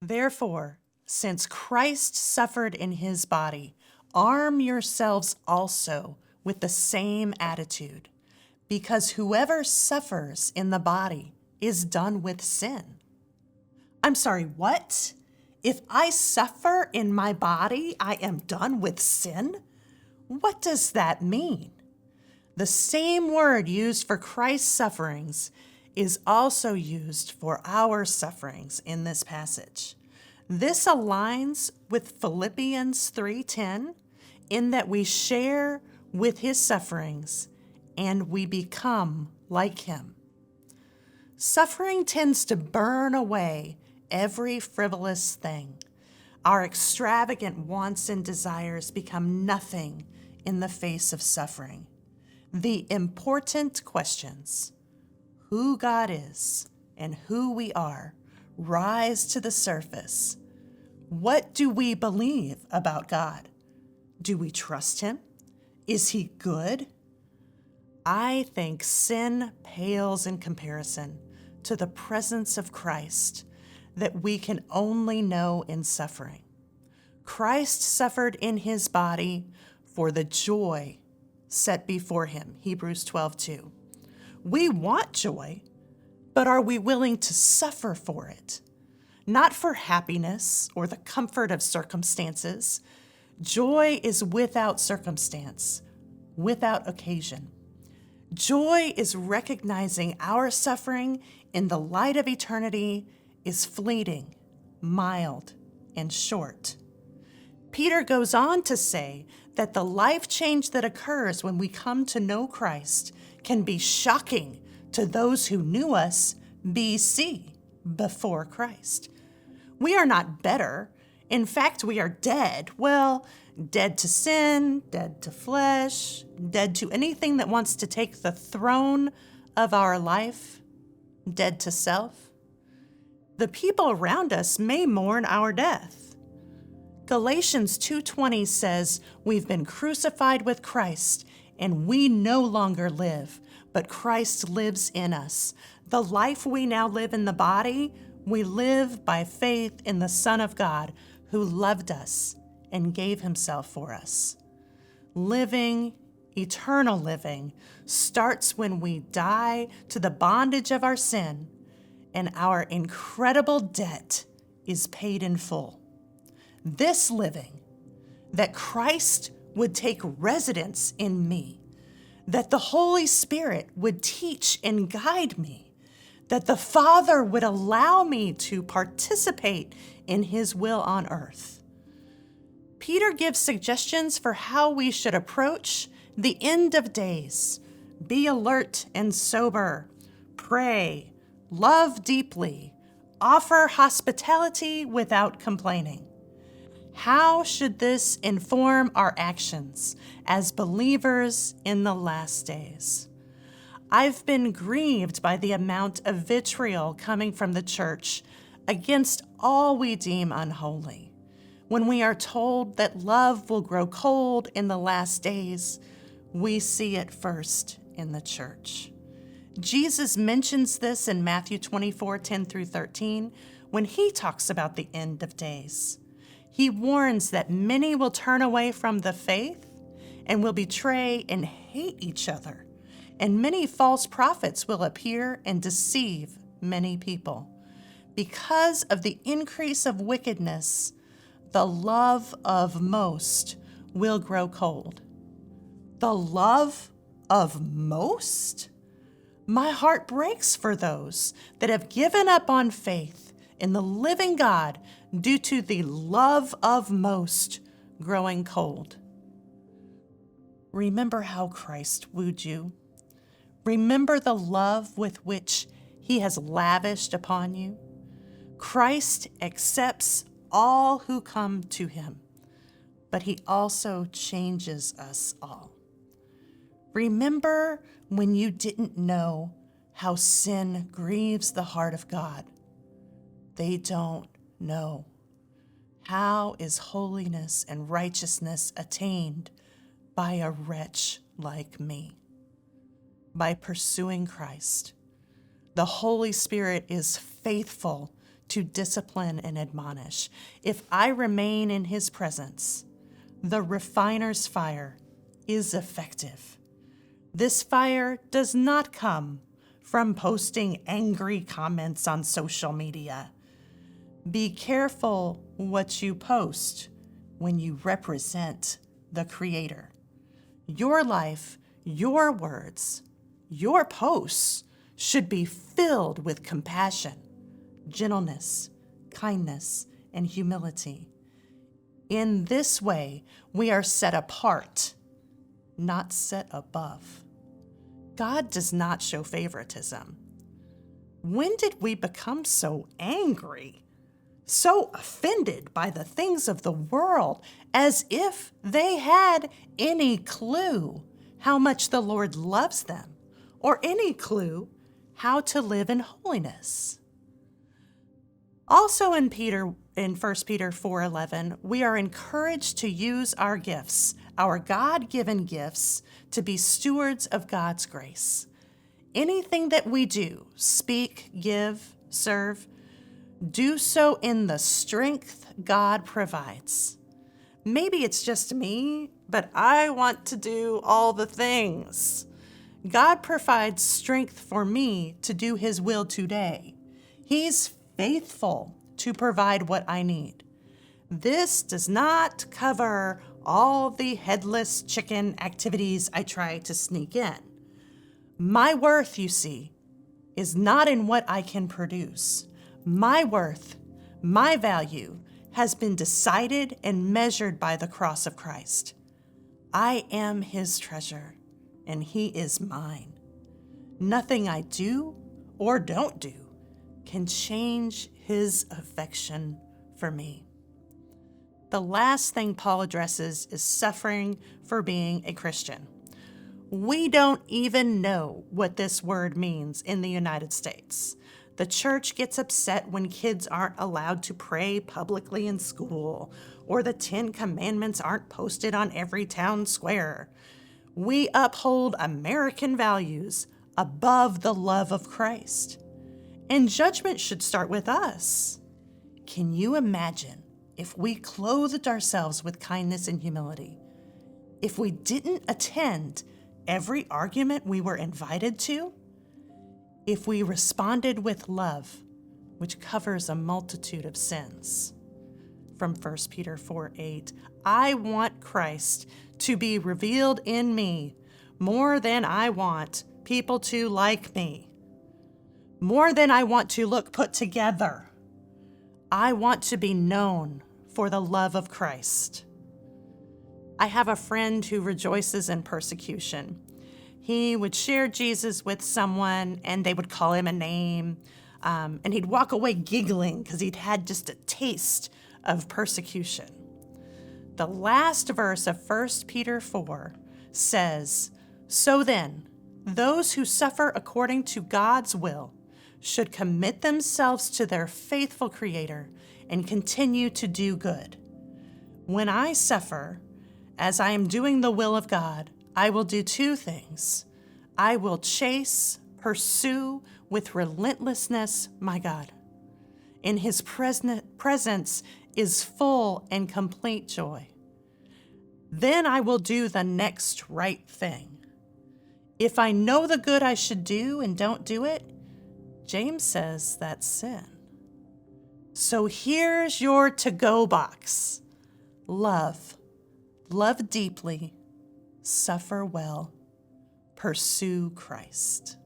Therefore, since Christ suffered in his body, arm yourselves also with the same attitude, because whoever suffers in the body is done with sin. I'm sorry, what? If I suffer in my body, I am done with sin? What does that mean? The same word used for Christ's sufferings is also used for our sufferings in this passage. This aligns with Philippians 3:10 in that we share with his sufferings and we become like him. Suffering tends to burn away every frivolous thing. Our extravagant wants and desires become nothing in the face of suffering. The important questions, who God is and who we are, rise to the surface. What do we believe about God? Do we trust him? Is he good? I think sin pales in comparison to the presence of Christ that we can only know in suffering. Christ suffered in his body for the joy set before him, Hebrews 12:2. We want joy, but are we willing to suffer for it? Not for happiness or the comfort of circumstances. Joy is without circumstance, without occasion. Joy is recognizing our suffering in the light of eternity is fleeting, mild, and short. Peter goes on to say that the life change that occurs when we come to know Christ can be shocking to those who knew us BC, before Christ. We are not better. In fact, we are dead. Well, dead to sin, dead to flesh, dead to anything that wants to take the throne of our life, dead to self. The people around us may mourn our death. Galatians 2:20 says, we've been crucified with Christ, and we no longer live, but Christ lives in us. The life we now live in the body, we live by faith in the Son of God, who loved us and gave himself for us. Living, eternal living, starts when we die to the bondage of our sin, and our incredible debt is paid in full. This living, that Christ would take residence in me, that the Holy Spirit would teach and guide me, that the Father would allow me to participate in his will on earth. Peter gives suggestions for how we should approach the end of days. Be alert and sober, pray, love deeply, offer hospitality without complaining. How should this inform our actions as believers in the last days? I've been grieved by the amount of vitriol coming from the church against all we deem unholy. When we are told that love will grow cold in the last days, we see it first in the church. Jesus mentions this in Matthew 24:10-13 when he talks about the end of days. He warns that many will turn away from the faith and will betray and hate each other, and many false prophets will appear and deceive many people. Because of the increase of wickedness, the love of most will grow cold. The love of most? My heart breaks for those that have given up on faith in the living God due to the love of most growing cold. Remember how Christ wooed you. Remember the love with which he has lavished upon you. Christ accepts all who come to him, but he also changes us all. Remember when you didn't know how sin grieves the heart of God. They don't know. How is holiness and righteousness attained by a wretch like me? By pursuing Christ. The Holy Spirit is faithful to discipline and admonish. If I remain in his presence, the refiner's fire is effective. This fire does not come from posting angry comments on social media. Be careful what you post when you represent the Creator. Your life, your words, your posts should be filled with compassion, gentleness, kindness, and humility. In this way, we are set apart, not set above. God does not show favoritism. When did we become so angry, so offended by the things of the world, as if they had any clue how much the Lord loves them, or any clue how to live in holiness? Also in 1 Peter 4:11, we are encouraged to use our gifts, our God-given gifts, to be stewards of God's grace. Anything that we do, speak, give, serve, do so in the strength God provides. Maybe it's just me, but I want to do all the things. God provides strength for me to do his will today. He's faithful to provide what I need. This does not cover all the headless chicken activities I try to sneak in. My worth, you see, is not in what I can produce. My worth, my value, has been decided and measured by the cross of Christ. I am his treasure, and he is mine. Nothing I do or don't do can change his affection for me. The last thing Paul addresses is suffering for being a Christian. We don't even know what this word means in the United States. The church gets upset when kids aren't allowed to pray publicly in school, or the 10 Commandments aren't posted on every town square. We uphold American values above the love of Christ. And judgment should start with us. Can you imagine if we clothed ourselves with kindness and humility? If we didn't attend every argument we were invited to? If we responded with love, which covers a multitude of sins? From 1 Peter 4:8, I want Christ to be revealed in me more than I want people to like me, more than I want to look put together. I want to be known for the love of Christ. I have a friend who rejoices in persecution. He would share Jesus with someone and they would call him a name, and he'd walk away giggling because he'd had just a taste of persecution. The last verse of 1 Peter 4 says, "So then, those who suffer according to God's will should commit themselves to their faithful Creator and continue to do good. When I suffer, as I am doing the will of God, I will do two things. I will pursue with relentlessness my God. In his presence is full and complete joy. Then I will do the next right thing. If I know the good I should do and don't do it, James says that's sin. So here's your to-go box. Love deeply, suffer well, pursue Christ."